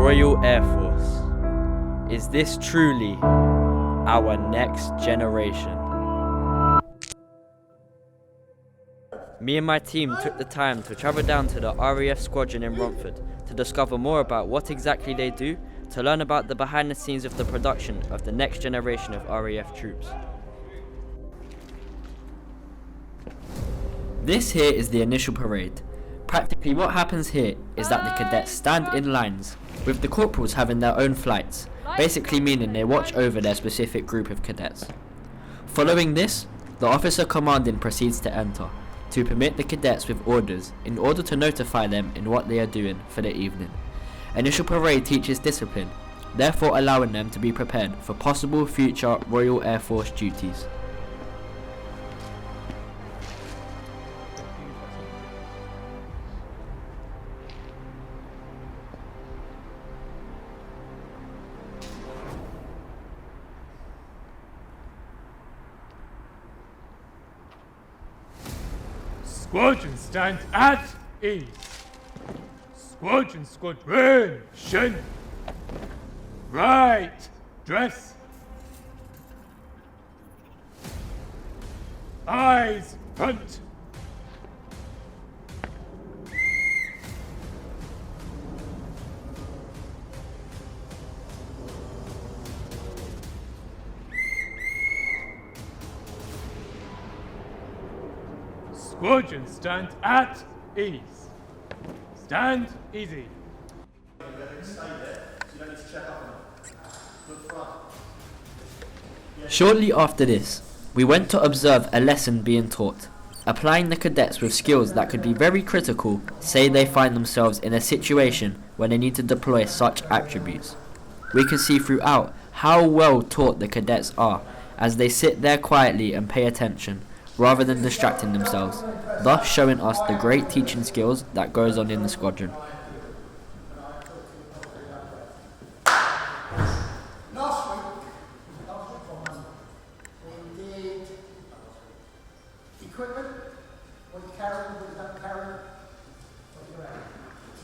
Royal Air Force. Is this truly our next generation? Me and my team took the time to travel down to the RAF Squadron in Romford to discover more about what exactly they do, to learn about the behind the scenes of the production of the next generation of RAF troops. This here is the initial parade. Practically what happens here is that the cadets stand in lines, with the corporals having their own flights, basically meaning they watch over their specific group of cadets. Following this, the officer commanding proceeds to enter, to permit the cadets with orders in order to notify them in what they are doing for the evening. Initial parade teaches discipline, therefore allowing them to be prepared for possible future Royal Air Force duties. Squadron stand at ease. Squadron. Right, dress. Eyes front. Squadron stand at ease. Stand easy. Shortly after this, we went to observe a lesson being taught, applying the cadets with skills that could be very critical, say they find themselves in a situation when they need to deploy such attributes. We can see throughout how well taught the cadets are, as they sit there quietly and pay attention, rather than distracting themselves, thus showing us the great teaching skills that goes on in the squadron. Equipment, what you carry, what you don't carry, what you have.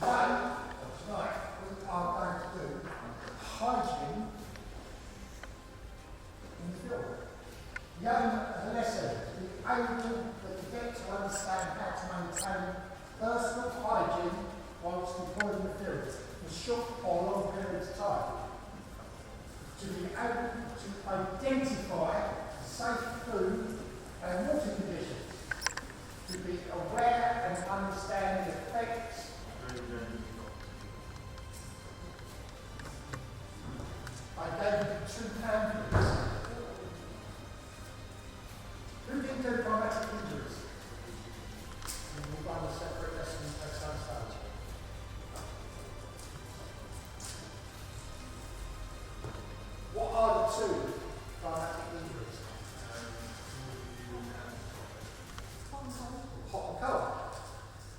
Tonight, we are going to do hygiene in the field. The aim of the lesson is to be able to get to understand how to maintain personal hygiene whilst deployed in the field for short or long periods of time. To be able to identify safe food and water conditions, to be aware and understand the effects I gave you 2 pamphlets. Who didn't do traumatic injuries? We'll run a separate lesson at some stage. What are the 2 traumatic injuries? Hot and cold.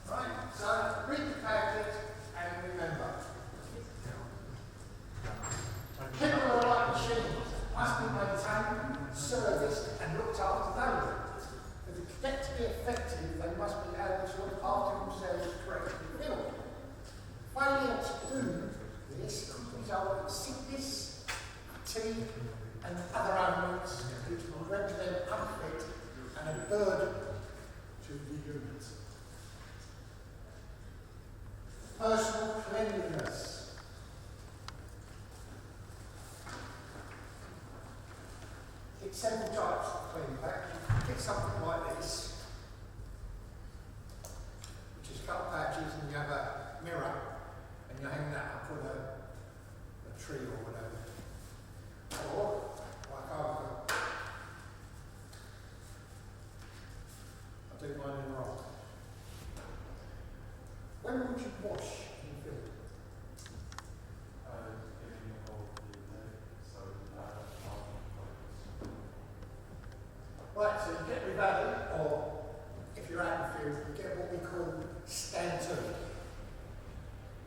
Right? So read the pamphlet and remember. People are like machines, must be maintained, serviced and looked after daily. For the cadet to be effective, they must be able to look after themselves correctly in the field. Failure to do this could result in sickness, fatigue and other ailments which will render them unfit and a burden to the unit. Personal cleanliness. It's several types of clean pack. You get something like this, which is cut patches, and you have a mirror, and you hang that up on a tree or whatever. Or, like I've got, I do mine in the rock. When would you wash in the field? Right, so you get revalued, or if you're out in the field, you get what we call stand to.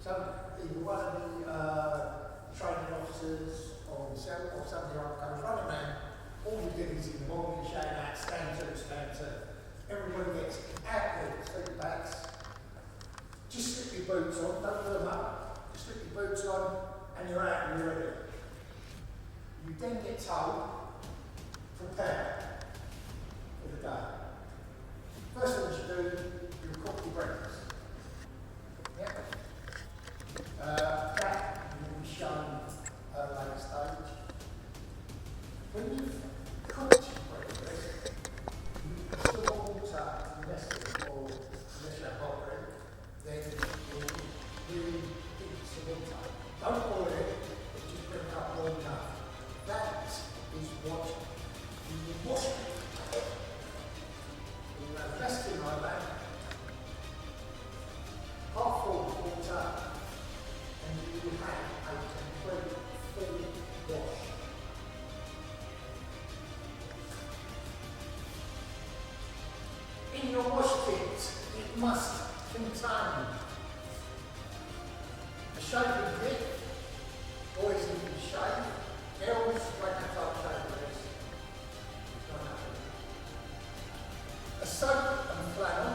So either one of the training officers or myself or somebody else comes running around, all you do is in the morning you shout out stand to. Everybody gets out there, sleep bags. Just slip your boots on, don't put them up. Just slip your boots on, you're out and you're ready. You then get told, prepare for the day. First thing you do, you cook your breakfast. Yep. That will be shown at a later stage. When you've cooked your breakfast, you still want water unless you have hot bread, then you heat some water. Don't boil it, but just bring it up warm enough. That is what you wash it. You have resting like that, half full of water, and you will have a complete full wash. In your wash kit, it must contain a shaving kit, always need to shave, else when I can't shave this, it's not happening. A soap and flannel,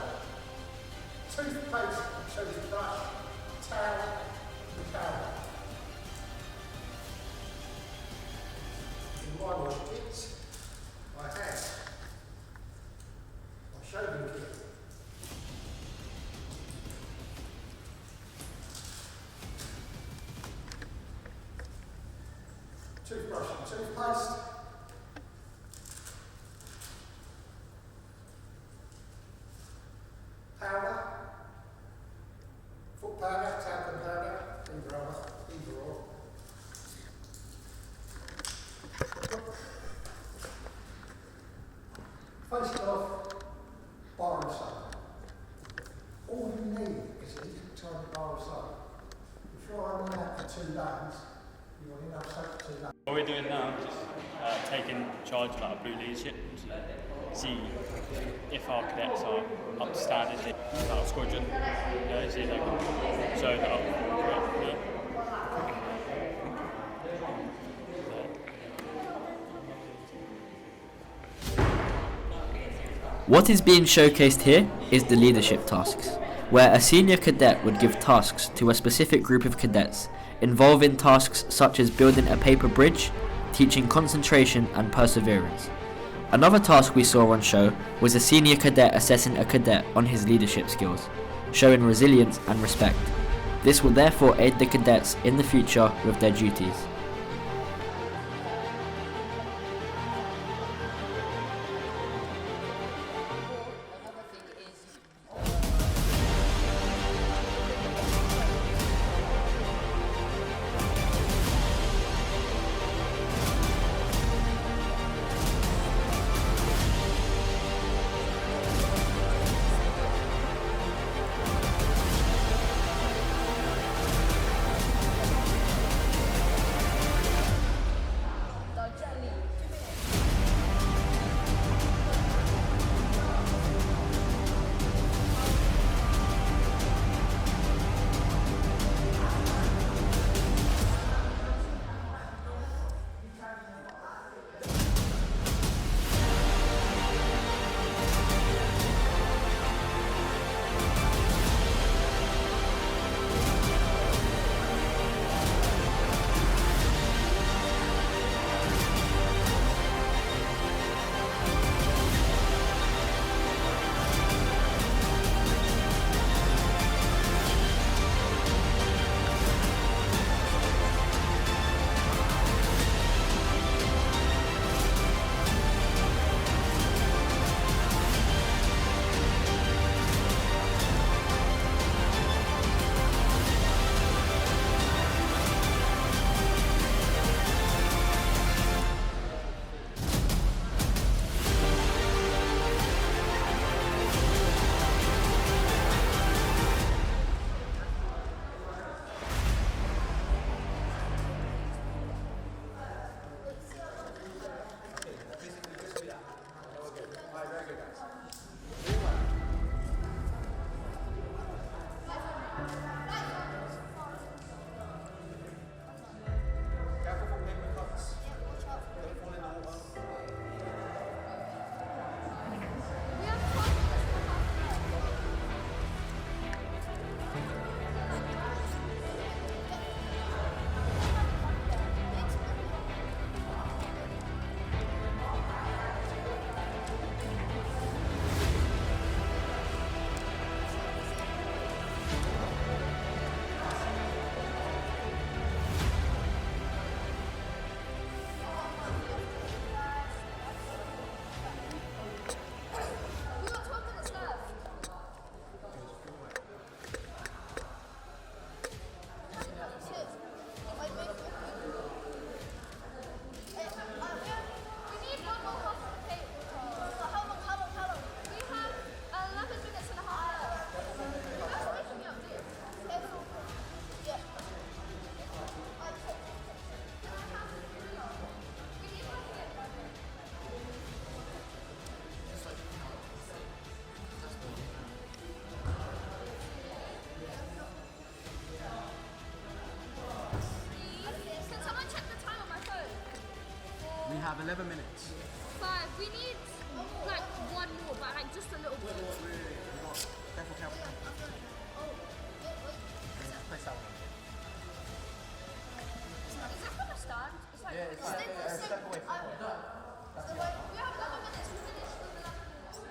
toothpaste and toothbrush, towel and towel. In my wash kit, I have my shaving kit. Toothbrush and toothpaste. Powder. Foot powder, talcum powder, either or. Face it off, bar of soap. All you need is a little tiny bar of soap. If you're on that for 2 days, you want enough soap for 2 days. What we're doing now is just taking charge of our blue leadership to see if our cadets are up to standard in our squadron, see if they can show that up. What is being showcased here is the leadership tasks, where a senior cadet would give tasks to a specific group of cadets, involving tasks such as building a paper bridge, teaching concentration and perseverance. Another task we saw on show was a senior cadet assessing a cadet on his leadership skills, showing resilience and respect. This will therefore aid the cadets in the future with their duties. 11 minutes. 5. We need like one more, but like just a little bit. We've got careful, careful. Place that one. Is that from a stand? It's like Yeah, it's step away from it. So like, we have 11 minutes to finish with 11 minutes.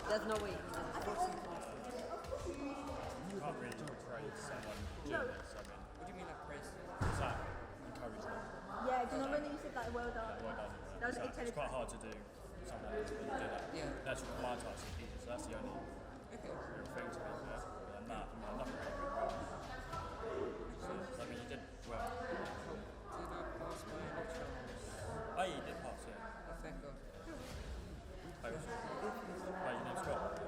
There's no way. You can't really praise someone doing this, I mean. What do you mean like praise? Is that encouragement? Yeah, do you know when you said like well done? Well done. That was It's quite hard to do something like this when you do that. Yeah. That's what my task is easy, so that's the only real thing to me. Yeah. But than that, I mean, nothing went wrong. So, I mean, you did well. Oh, yeah, you did pass, yeah. Oh, thank God. Oh, you named Scott?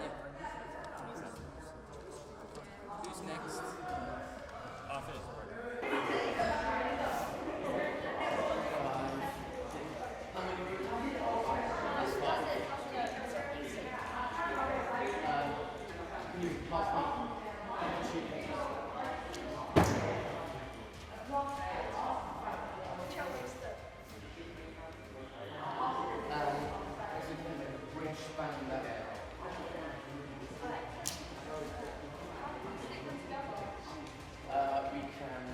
Yeah. Who's next? I finished. We can,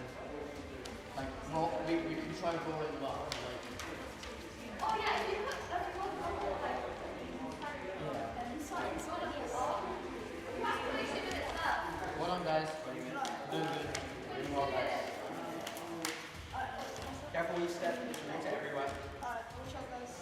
like, roll, we can try and roll it up, like. Oh yeah, you put well done, guys. Doing good. Doing well, guys. Careful each step, just make it everywhere. Alright, watch out guys.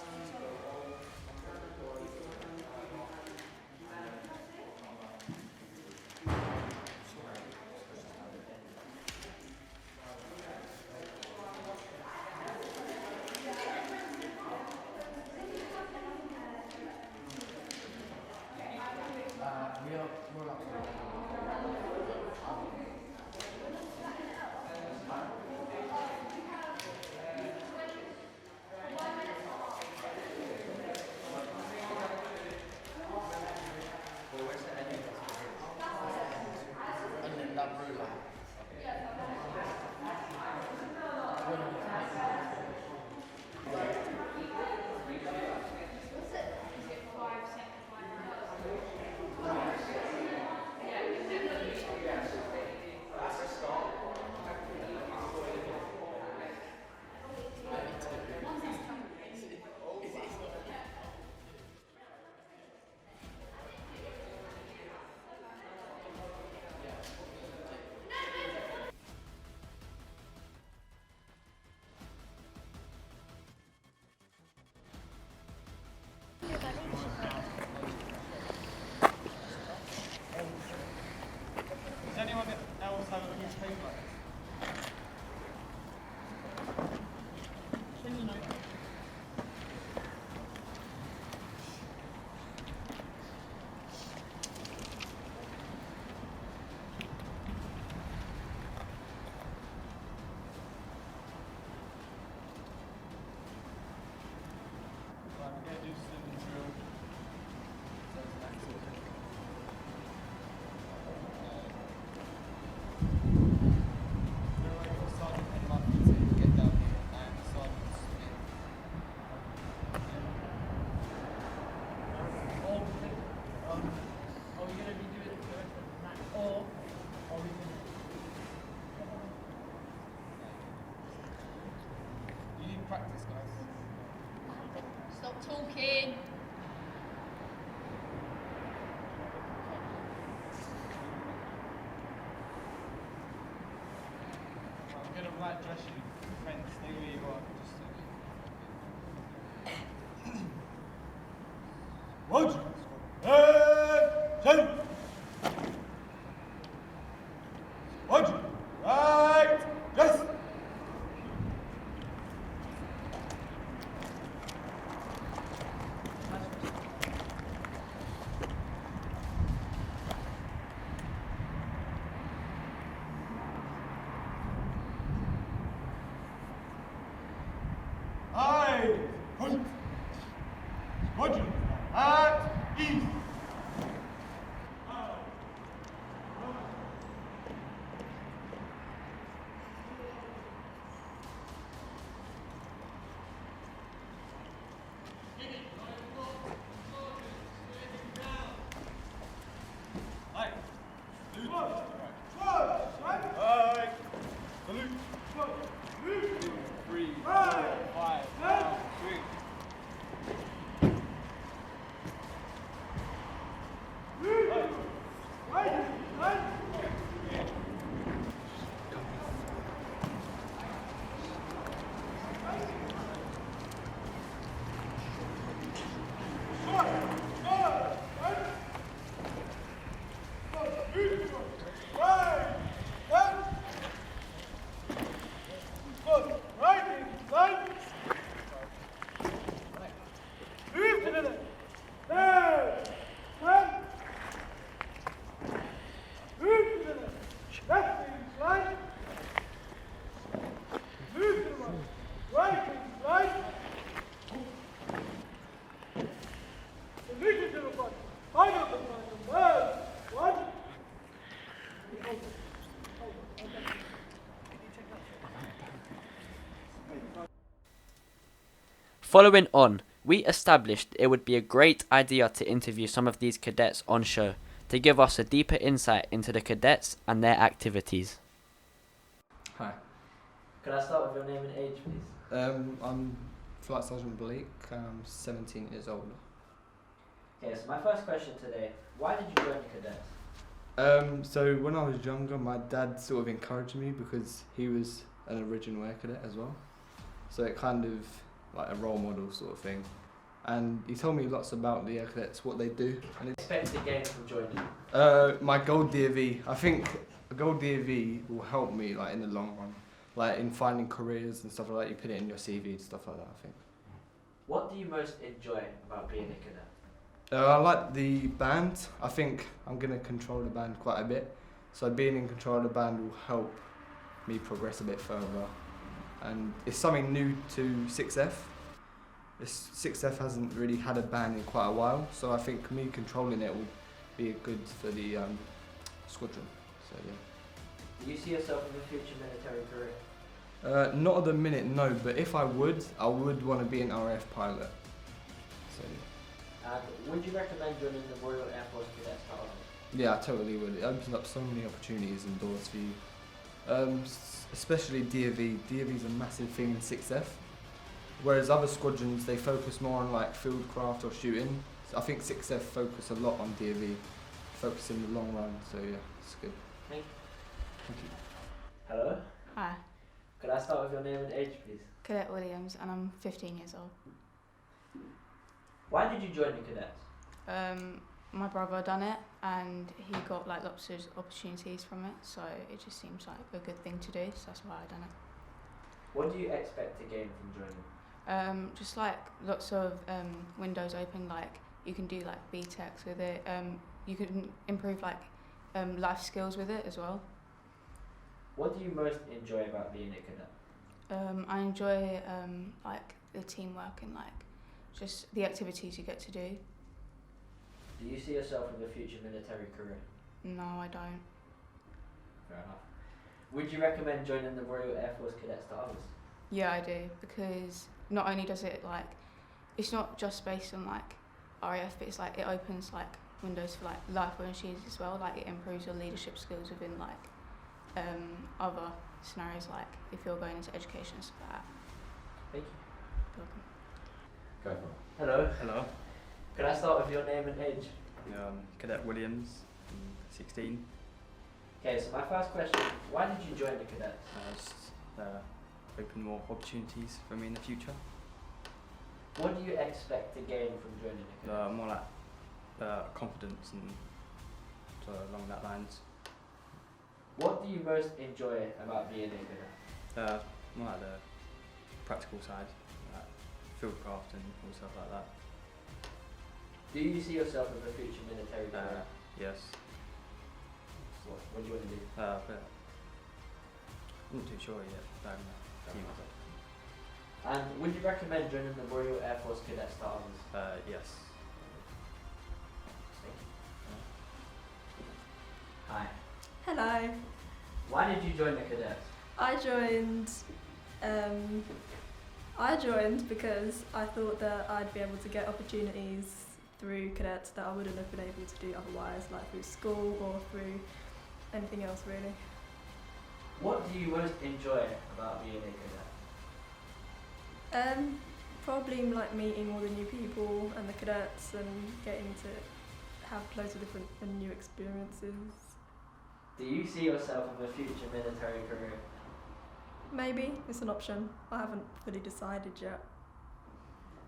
Does anyone else have a newspaper? Practice, guys. Stop talking. I'm gonna right dress you. Friends, stay where you are. Just right dress. Squadron at ease. Following on, we established it would be a great idea to interview some of these cadets on show to give us a deeper insight into the cadets and their activities. Hi. Could I start with your name and age, please? I'm Flight Sergeant Blake. I'm 17 years old. Okay, so my first question today, why did you join the cadets? So when I was younger, my dad sort of encouraged me because he was an original air cadet as well. So it kind of like a role model sort of thing. And he told me lots about the air cadets, what they do. And Expected gain from joining? my gold DAV. I think a gold DAV will help me like in the long run, like in finding careers and stuff like that. You put it in your CV and stuff like that, I think. What do you most enjoy about being a cadet? I like the band. I think I'm going to control the band quite a bit. So being in control of the band will help me progress a bit further. And it's something new to 6F. 6F hasn't really had a band in quite a while, so I think me controlling it will be good for the squadron. So yeah. Do you see yourself in a future military career? Not at the minute, no, but if I would want to be an RAF pilot. So, And would you recommend joining the Royal Air Force Cadets to others? yeah, I totally would. It opens up so many opportunities and doors for you. Especially DAV. DAV is a massive thing in 6F. Whereas other squadrons, they focus more on like field craft or shooting. So I think 6F focus a lot on DAV, focus in the long run. So yeah, it's good. Thank you. Thank you. Hello? Hi, Could I start with your name and age, please? Cadet Williams, and I'm 15 years old. Why did you join the cadets? My brother done it, and he got like lots of opportunities from it, so it just seems like a good thing to do, so that's why I done it. What do you expect to gain from joining? Just like lots of windows open, like you can do like BTECs with it, you can improve like life skills with it as well. What do you most enjoy about being a cadet? I enjoy like the teamwork and like just the activities you get to do. Do you see yourself in a future military career? No, I don't. Fair enough. Would you recommend joining the Royal Air Force Cadets to others? Yeah, I do, because not only does it like, it's not just based on like RAF, but it's like it opens like windows for like life opportunities as well. Like it improves your leadership skills within like other scenarios, like if you're going into education and stuff like that. Thank you. You're welcome. Go for it. Hello. Hello, Can I start with your name and age? Cadet Williams, I'm 16. Okay, so my first question, why did you join the cadets? Just open more opportunities for me in the future. What do you expect to gain from joining the cadets? More like confidence and so along that lines. What do you most enjoy about being a cadet? More like the practical side, like fieldcraft and all stuff like that. Do you see yourself as a future military career? Yes. What do you want to do? But I'm not too sure yet. And would you recommend joining the Royal Air Force Cadets to others? Yes. Hi. Hello. Why did you join the cadets? I joined because I thought that I'd be able to get opportunities through cadets that I wouldn't have been able to do otherwise, like through school or through anything else really. What do you most enjoy about being a cadet? Probably like meeting all the new people and the cadets and getting to have loads of different and new experiences. Do you see yourself in a future military career? Maybe, it's an option. I haven't fully decided yet.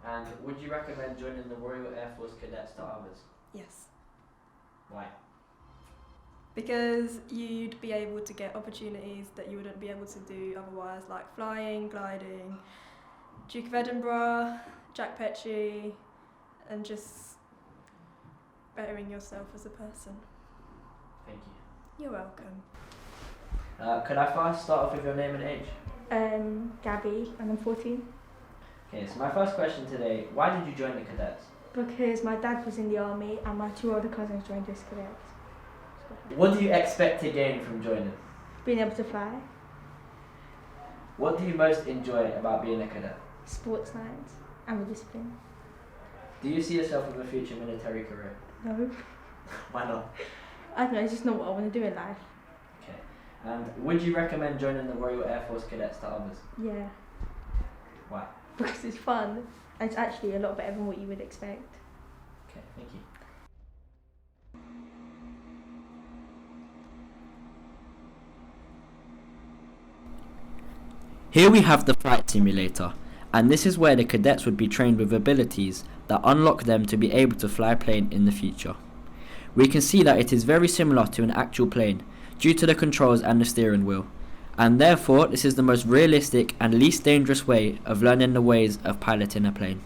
And would you recommend joining the Royal Air Force Cadets to others? Yes. Why? Because you'd be able to get opportunities that you wouldn't be able to do otherwise, like flying, gliding, Duke of Edinburgh, Jack Petchey, and just bettering yourself as a person. Thank you. You're welcome. Could I first start off with your name and age? Gabby, and I'm 14. Okay, so my first question today, why did you join the cadets? Because my dad was in the army and my two older cousins joined us cadets. What do you expect to gain from joining? Being able to fly, What do you most enjoy about being a cadet? sports nights, and the discipline. Do you see yourself in a future military career? No. Why not? I don't know, it's just not what I want to do in life. Okay. And would you recommend joining the Royal Air Force Cadets to others? Yeah. Why? Because it's fun, and it's actually a lot better than what you would expect. Okay, thank you. Here we have the flight simulator, and this is where the cadets would be trained with abilities that unlock them to be able to fly a plane in the future. We can see that it is very similar to an actual plane due to the controls and the steering wheel, and therefore this is the most realistic and least dangerous way of learning the ways of piloting a plane.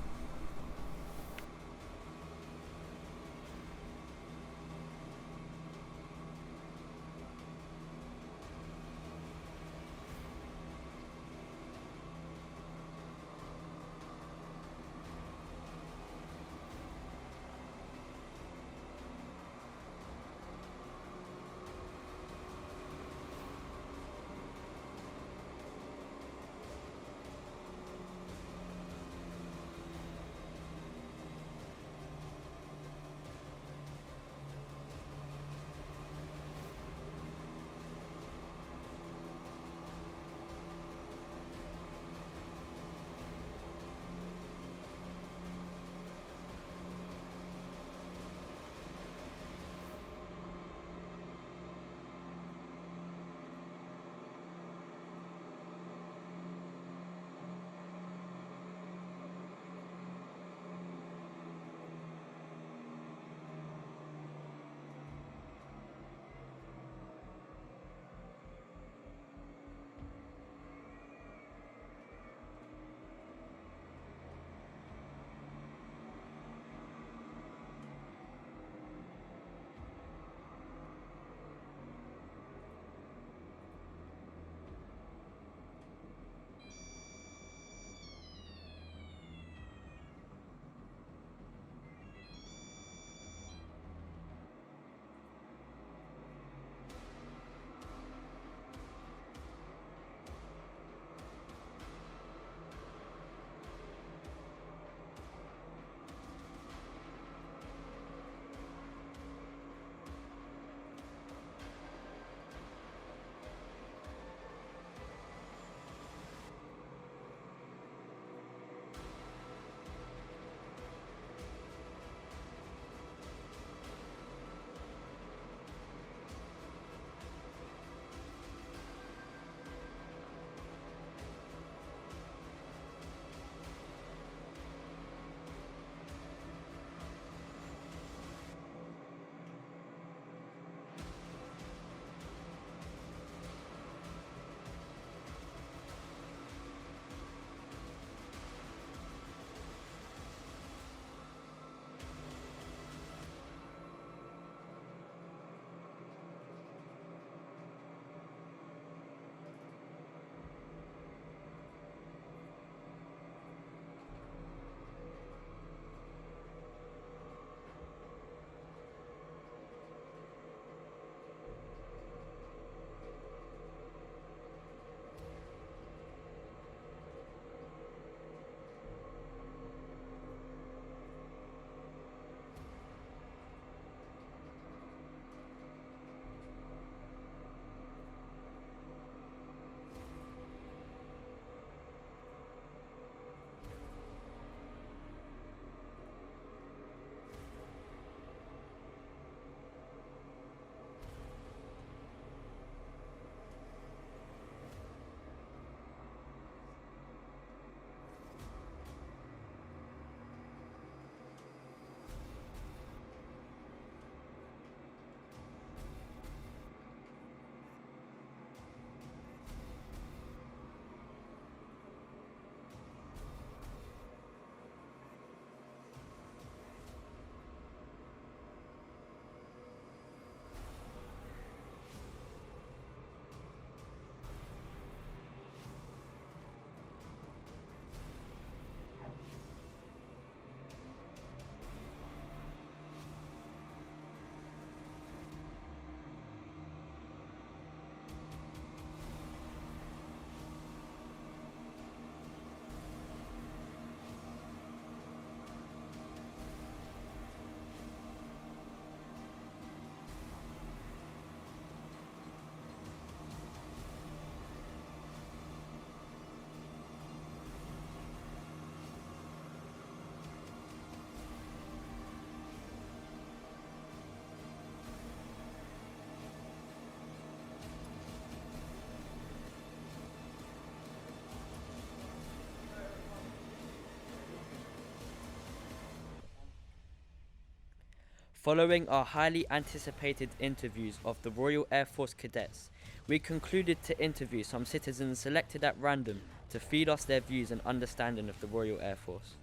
Following our highly anticipated interviews of the Royal Air Force cadets, we concluded to interview some citizens selected at random to feed us their views and understanding of the Royal Air Force.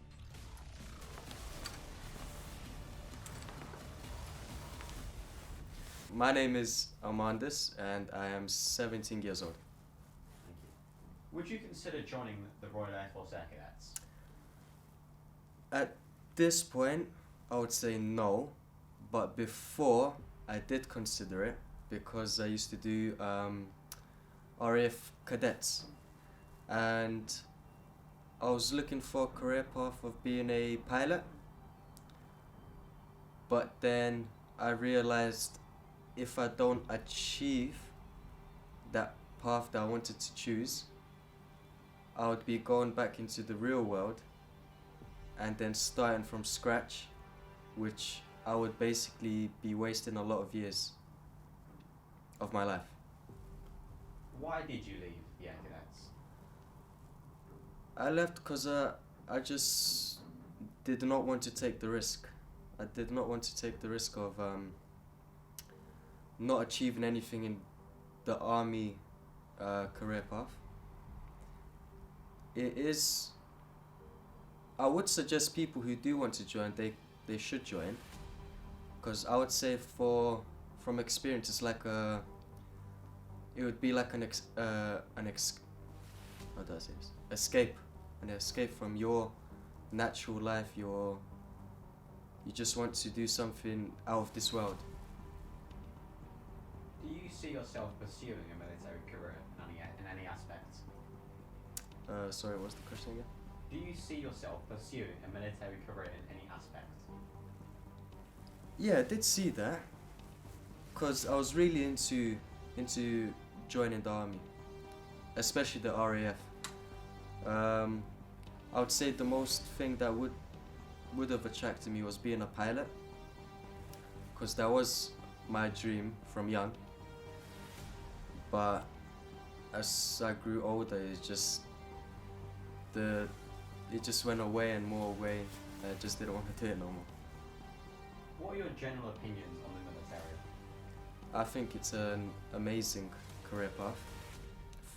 My name is Amandus and I am 17 years old. Thank you. Would you consider joining the Royal Air Force Air Cadets? At this point, I would say no, but before I did consider it because I used to do RAF cadets, and I was looking for a career path of being a pilot, but then I realized if I don't achieve that path that I wanted to choose, I would be going back into the real world and then starting from scratch, which I would basically be wasting a lot of years of my life. Why did you leave the Air Cadets? I left because I just did not want to take the risk. I did not want to take the risk of not achieving anything in the army career path. I would suggest people who do want to join, they should join, because I would say from experience it's like it would be like how do I say this? An escape from your natural life. You just want to do something out of this world. Do you see yourself pursuing a military career in any aspect? Sorry, what's the question again? Do you see yourself pursuing a military career in any aspect? Yeah, I did see that, because I was really into joining the army, especially the RAF. I would say the most thing that would have attracted me was being a pilot, because that was my dream from young. But as I grew older, it just went away and more away. I just didn't want to do it no more. What are your general opinions on the military? I think it's an amazing career path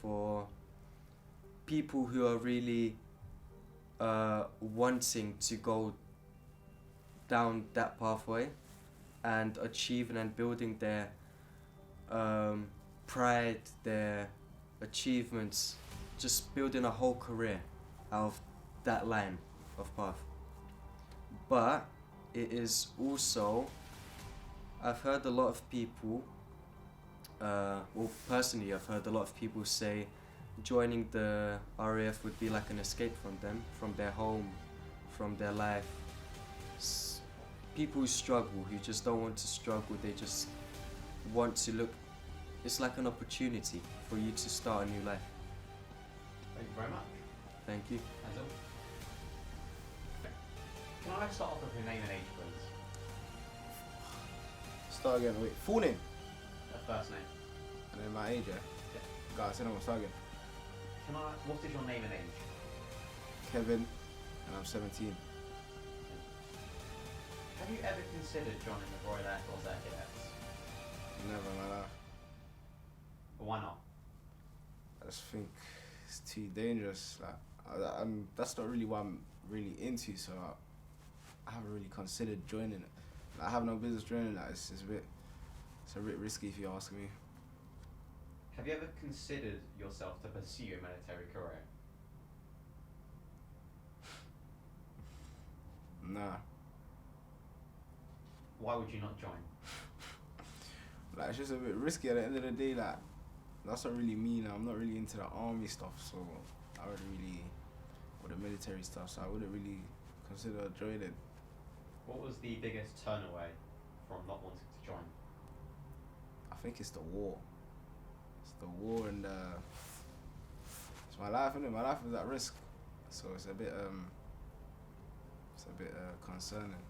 for people who are really wanting to go down that pathway and achieving and building their pride, their achievements, just building a whole career out of that line of path. But it is also, I've heard a lot of people, personally I've heard a lot of people say joining the RAF would be like an escape from them, from their home, from their life. People who struggle, who just don't want to struggle, they just want to look, it's like an opportunity for you to start a new life. Thank you very much. Thank you. That's all. Can I start off with your name and age, please? Start again, wait. Full name? First name. And then my age, yeah? God, I said I'm start again. What is your name and age? Kevin, and I'm 17. Have you ever considered joining the Royal Air Force Air Cadets? Never in my life. Why not? I just think it's too dangerous. Like, that's not really what I'm really into, so I haven't really considered joining it. Like, I have no business joining that. It's a bit risky if you ask me. Have you ever considered yourself to pursue a military career? Nah. Why would you not join? Like, it's just a bit risky at the end of the day. Like, that's not really me now. I'm not really into the army stuff, so I would really, or the military stuff, so I wouldn't really consider joining. What was the biggest turn away from not wanting to join? I think it's the war. It's the war and it's my life, innit? My life is at risk, so it's a bit concerning.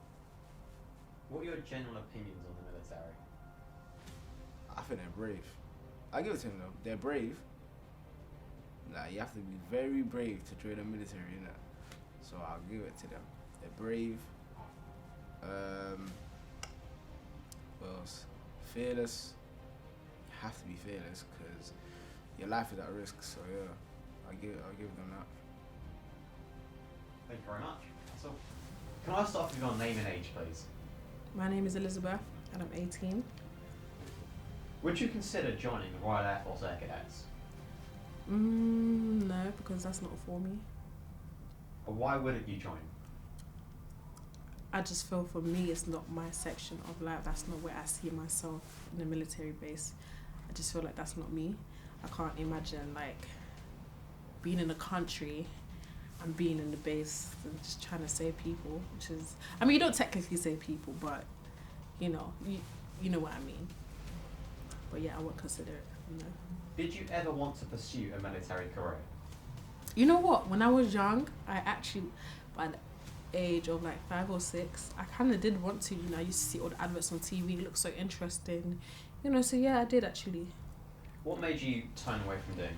What are your general opinions on the military? I think they're brave. I give it to them though. They're brave. Like, you have to be very brave to join the military, innit? So I'll give it to them. They're brave. What else? Fearless. You have to be fearless because your life is at risk. So yeah, I'll give them that. Thank you very much. So, can I start off with your name and age, please? My name is Elizabeth and I'm 18. Would you consider joining the Royal Air Force Air Cadets? No, because that's not for me. Or why wouldn't you join? I just feel for me it's not my section of life. That's not where I see myself in the military base. I just feel like that's not me. I can't imagine like being in a country and being in the base and just trying to save people, which is, I mean, you don't technically save people, but you know what I mean. But yeah, I wouldn't consider it. No. Did you ever want to pursue a military career? You know what? When I was young, I actually, by the age of like 5 or 6, I kind of did want to. You know, I used to see all the adverts on TV. It looked so interesting. You know, so yeah, I did actually. What made you turn away from doing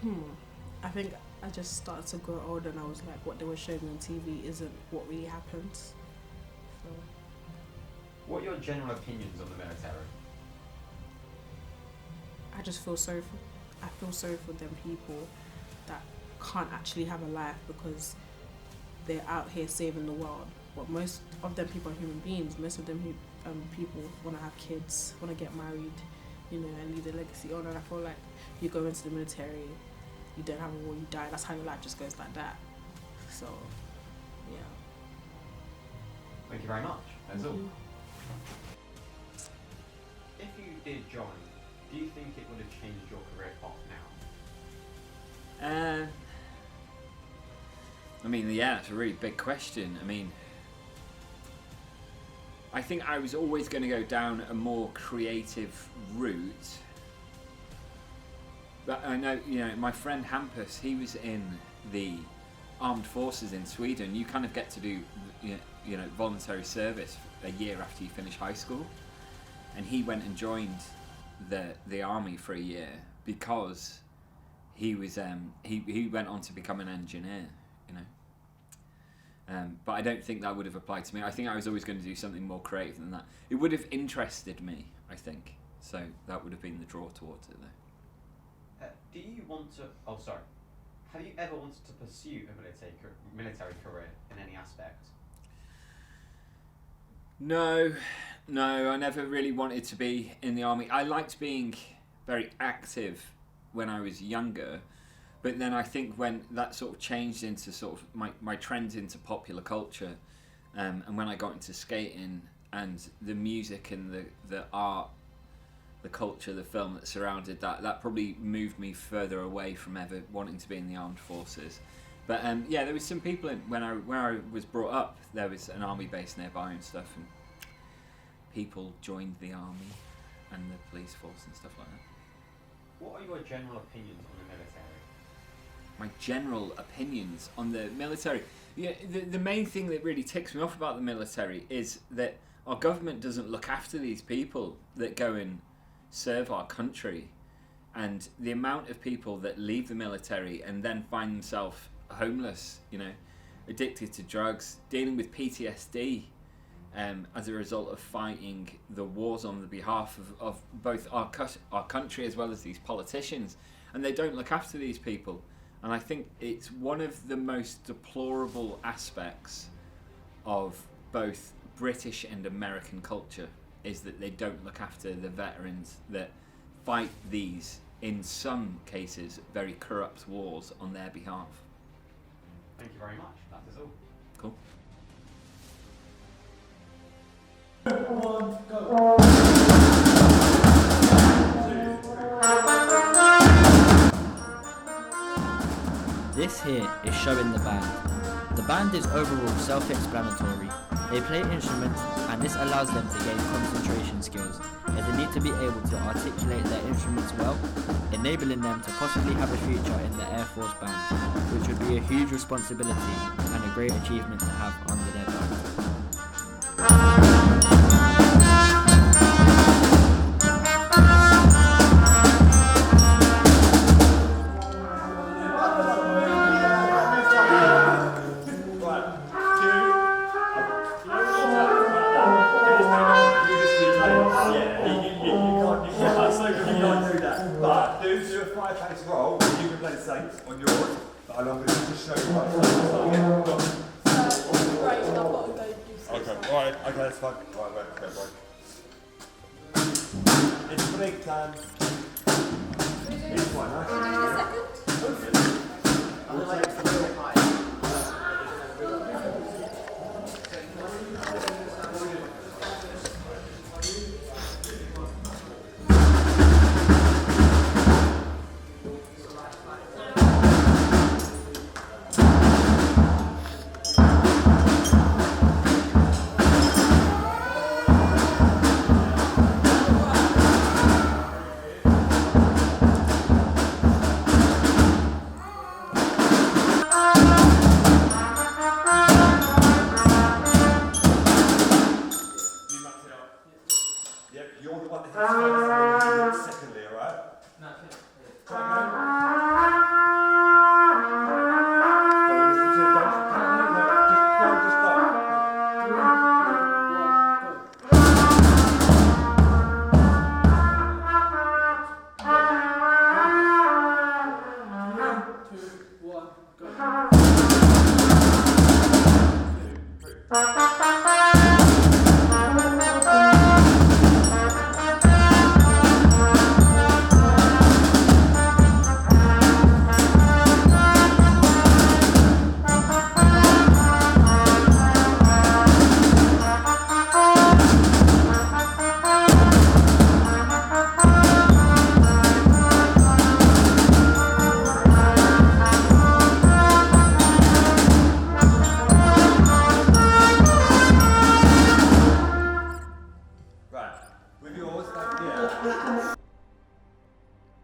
that? I think I just started to grow older and I was like, what they were showing on TV isn't what really happens. So. What are your general opinions on the military? I just feel sorry for them people that can't actually have a life because they're out here saving the world. But most of them people are human beings. Most of them people want to have kids, want to get married, you know, and leave a legacy on. And I feel like you go into the military, you don't have a war, you die. That's how your life just goes like that. So, yeah. Thank you very much. That's all. Mhm. If you did join, do you think it would have changed your career path now? I mean, yeah, it's a really big question. I mean, I think I was always going to go down a more creative route. But I know, you know, my friend Hampus, he was in the armed forces in Sweden. You kind of get to do, you know, voluntary service a year after you finish high school. And he went and joined the army for a year because he was he went on to become an engineer, you know. But I don't think that would have applied to me. I think I was always going to do something more creative than that. It would have interested me, I think. So that would have been the draw towards it, though. Do you want to? Oh, sorry. Have you ever wanted to pursue a military career in any aspect? No, I never really wanted to be in the army. I liked being very active when I was younger, but then I think when that sort of changed into sort of my trends into popular culture, and when I got into skating and the music and the art, the culture, the film that surrounded that probably moved me further away from ever wanting to be in the armed forces. But yeah, there was some people where I was brought up. There was an army base nearby and stuff, and people joined the army and the police force and stuff like that. What are your general opinions on the military? My general opinions on the military. Yeah, the main thing that really ticks me off about the military is that our government doesn't look after these people that go and serve our country, and the amount of people that leave the military and then find themselves homeless, you know, addicted to drugs, dealing with PTSD as a result of fighting the wars on the behalf of both our country as well as these politicians, and they don't look after these people. And I think it's one of the most deplorable aspects of both British and American culture is that they don't look after the veterans that fight these, in some cases, very corrupt wars on their behalf. Thank you very much. That is all. Cool. This here is showing the band. The band is overall self-explanatory. They play instruments and this allows them to gain concentration skills as they need to be able to articulate their instruments well, enabling them to possibly have a future in the Air Force Band, which would be a huge responsibility and a great achievement to have under their belt. play this role, you can play the Saints on yours, and I'm going to just show you how to play this. Right, I've got to go do Okay, alright, okay, that's fine. Right, okay, right. It's break time. It's quite nice.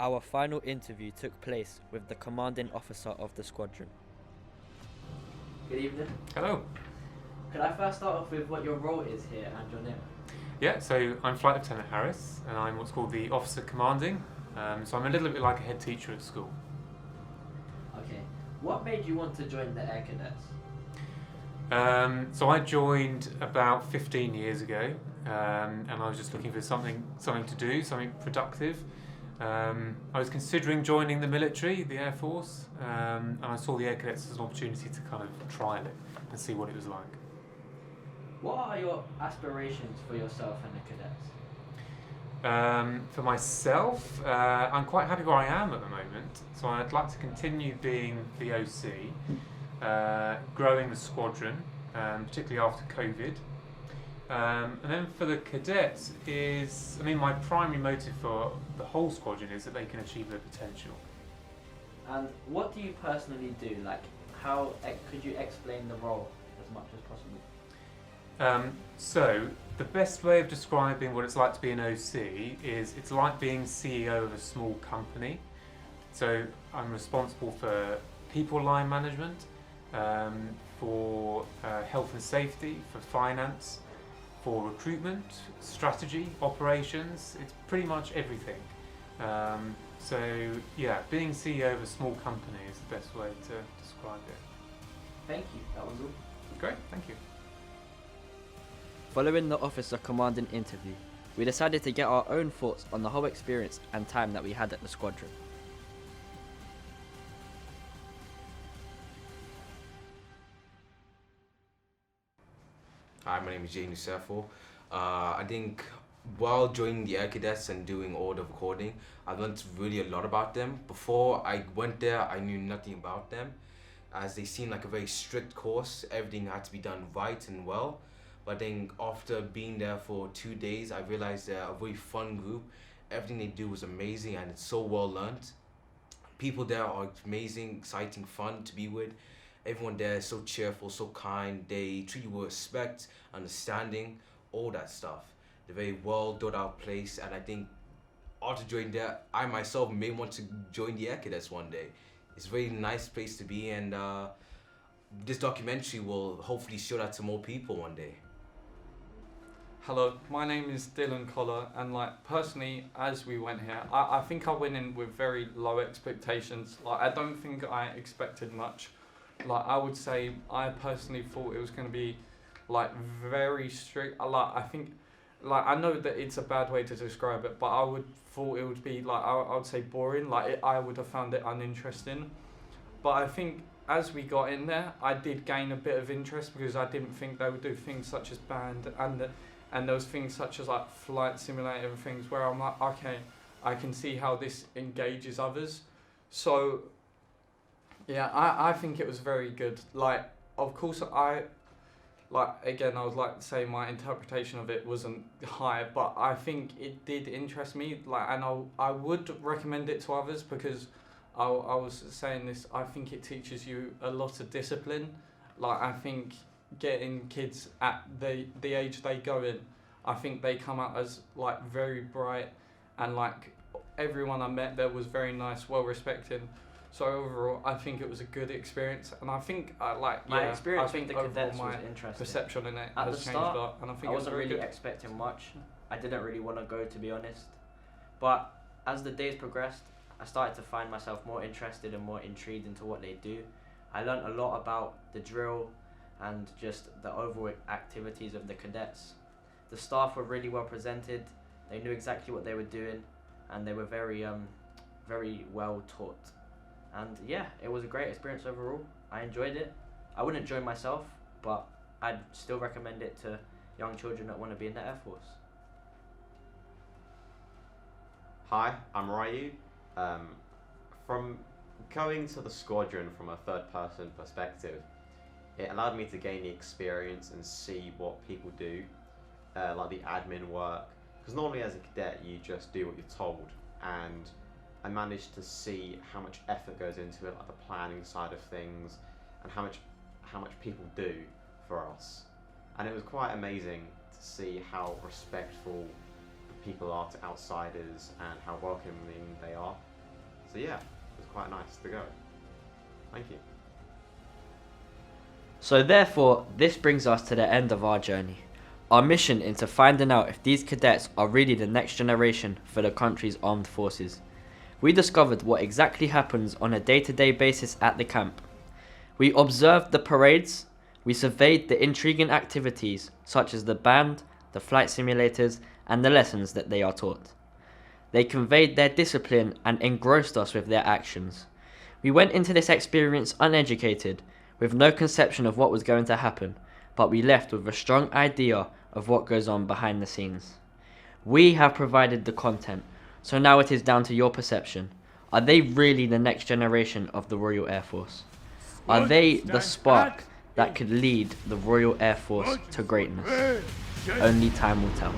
Our final interview took place with the commanding officer of the squadron. Good evening. Hello. Could I first start off with what your role is here and your name? Yeah, so I'm Flight Lieutenant Harris, and I'm what's called the Officer Commanding. So I'm a little bit like a head teacher at school. Okay. What made you want to join the Air Cadets? So I joined about 15 years ago, and I was just looking for something to do, something productive. I was considering joining the military, the Air Force, and I saw the Air Cadets as an opportunity to kind of trial it and see what it was like. What are your aspirations for yourself and the cadets? For myself, I'm quite happy where I am at the moment, so I'd like to continue being the OC, growing the squadron, particularly after COVID. And then for the cadets my primary motive for the whole squadron is that they can achieve their potential. And what do you personally do? Like, how could you explain the role as much as possible? So the best way of describing what it's like to be an OC is it's like being CEO of a small company. So I'm responsible for people line management, for health and safety, for finance, for recruitment, strategy, operations. It's pretty much everything. So yeah, being CEO of a small company is the best way to describe it. Thank you, that was all. Great, thank you. Following the officer commanding interview, we decided to get our own thoughts on the whole experience and time that we had at the squadron. Hi, my name is Jayden Osefoh. I think while joining the Air Cadets and doing all the recording, I learned really a lot about them. Before I went there, I knew nothing about them, as they seemed like a very strict course. Everything had to be done right and well. But I think after being there for 2 days, I realized they're a very fun group. Everything they do is amazing and it's so well learned. People there are amazing, exciting, fun to be with. Everyone there is so cheerful, so kind. They treat you with respect, understanding, all that stuff. They're a very well thought out place, and I think after joining there, I myself may want to join the Air Cadets one day. It's a very nice place to be, and this documentary will hopefully show that to more people one day. Hello, my name is Dylan Collar, and personally, as we went here, I think I went in with very low expectations. I don't think I expected much. I would say I personally thought it was going to be very strict. I think like, I know that it's a bad way to describe it, but I would thought it would be like, I would say boring. Like, I would have found it uninteresting. But I think as we got in there, I did gain a bit of interest because I didn't think they would do things such as band and those things such as like flight simulator and things where I'm like, okay, I can see how this engages others. So yeah, I think it was very good. Like, of course, I would like to say my interpretation of it wasn't high, but I think it did interest me. Like, and I would recommend it to others because I was saying this. I think it teaches you a lot of discipline. Like, I think getting kids at the age they go in, I think they come out as like very bright, and like everyone I met there was very nice, well respected. So overall, I think it was a good experience, and I think my experience with the overall cadets my was interesting. perception in it At has the changed start, a lot, and I think I it's wasn't very really good. expecting much. I didn't really want to go, to be honest. But as the days progressed, I started to find myself more interested and more intrigued into what they do. I learned a lot about the drill and just the overall activities of the cadets. The staff were really well presented. They knew exactly what they were doing, and they were very well taught. And yeah, it was a great experience overall. I enjoyed it. I wouldn't join myself, but I'd still recommend it to young children that want to be in the Air Force. Hi, I'm Ryu. From going to the squadron from a third-person perspective, it allowed me to gain the experience and see what people do, like the admin work. Because normally as a cadet, you just do what you're told, and I managed to see how much effort goes into it, like the planning side of things, and how much people do for us. And it was quite amazing to see how respectful people are to outsiders and how welcoming they are. So yeah, it was quite nice to go. Thank you. So therefore, this brings us to the end of our journey. Our mission into finding out if these cadets are really the next generation for the country's armed forces. We discovered what exactly happens on a day-to-day basis at the camp. We observed the parades, we surveyed the intriguing activities such as the band, the flight simulators, and the lessons that they are taught. They conveyed their discipline and engrossed us with their actions. We went into this experience uneducated, with no conception of what was going to happen, but we left with a strong idea of what goes on behind the scenes. We have provided the content, so now it is down to your perception. Are they really the next generation of the Royal Air Force? Are they the spark that could lead the Royal Air Force to greatness? Only time will tell.